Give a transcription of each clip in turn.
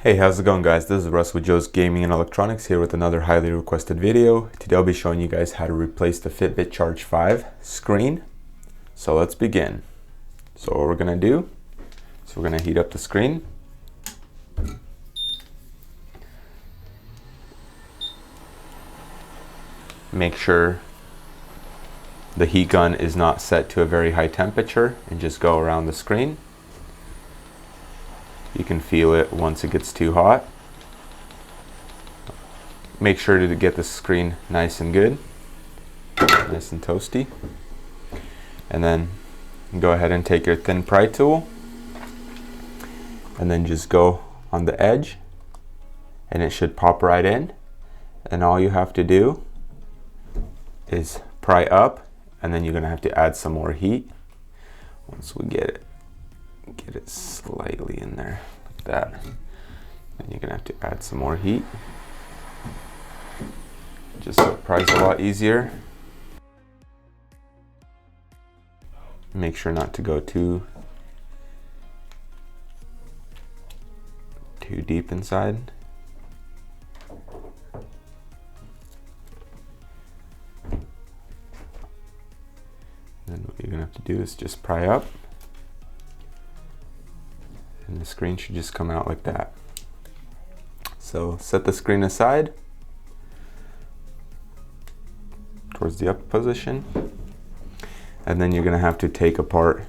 Hey, how's it going, guys? This is Russ with Joe's Gaming and Electronics here with another highly requested video. Today I'll be showing you guys how to replace the Fitbit Charge 5 screen. So let's begin. So what we're gonna do is we're gonna heat up the screen. Make sure the heat gun is not set to a very high temperature and just go around the screen. You can feel it once it gets too hot. Make sure to get the screen nice and good, nice and toasty. And then go ahead and take your thin pry tool and then just go on the edge and it should pop right in. And all you have to do is pry up, and then you're gonna have to add some more heat. Once we get it slightly in there like that, then you're gonna have to add some more heat. Just so it pries a lot easier. Make sure not to go too deep inside. Then what you're gonna have to do is just pry up, and the screen should just come out like that. So set the screen aside towards the up position, and then you're gonna have to take apart.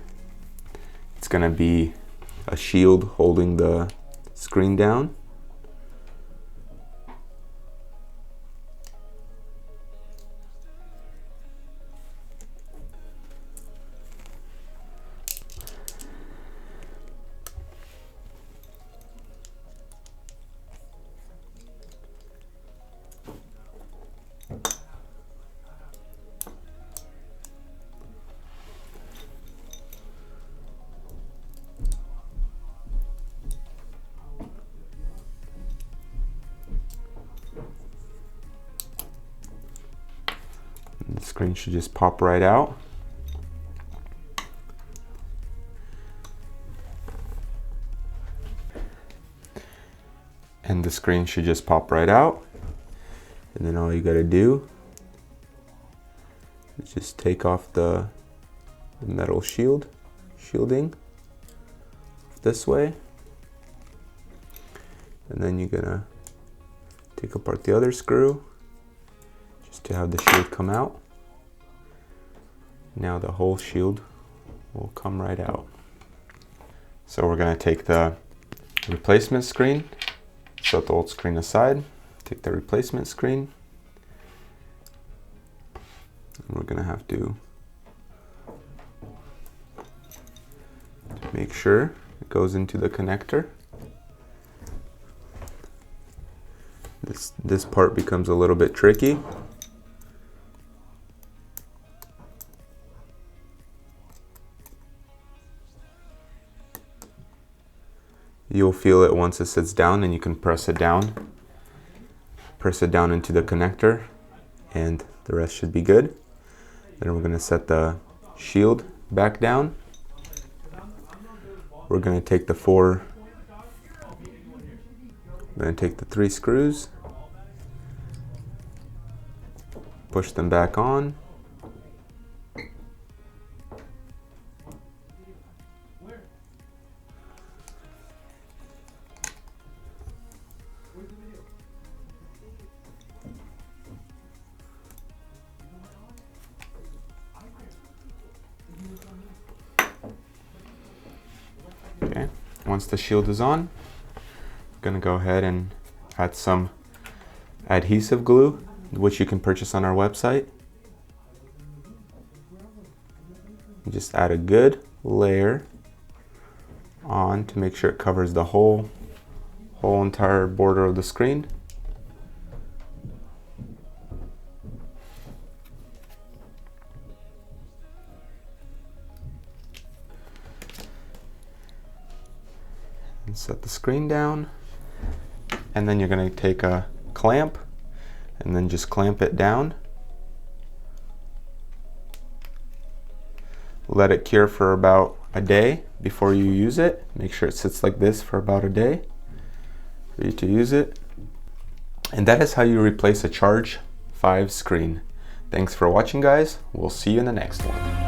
It's gonna be a shield holding the screen down. The screen should just pop right out. And the screen should just pop right out. And then all you gotta do is just take off the metal shielding this way. And then you're gonna take apart the other screw just to have the shield come out. Now the whole shield will come right out. So we're gonna take the replacement screen, set the old screen aside, take the replacement screen, and we're gonna have to make sure it goes into the connector. This part becomes a little bit tricky. You'll feel it once it sits down, and you can press it down into the connector, and the rest should be good. Then we're going to set the shield back down. We're going to take the 3 screws, push them back on. Okay, once the shield is on, I'm gonna go ahead and add some adhesive glue, which you can purchase on our website. Just add a good layer on to make sure it covers the whole entire border of the screen. And set the screen down, and then you're going to take a clamp and then just clamp it down. Let it cure for about a day before you use it. Make sure it sits like this for about a day. for you to use it. And that is how you replace a Charge 5 screen. Thanks for watching, guys. We'll see you in the next one.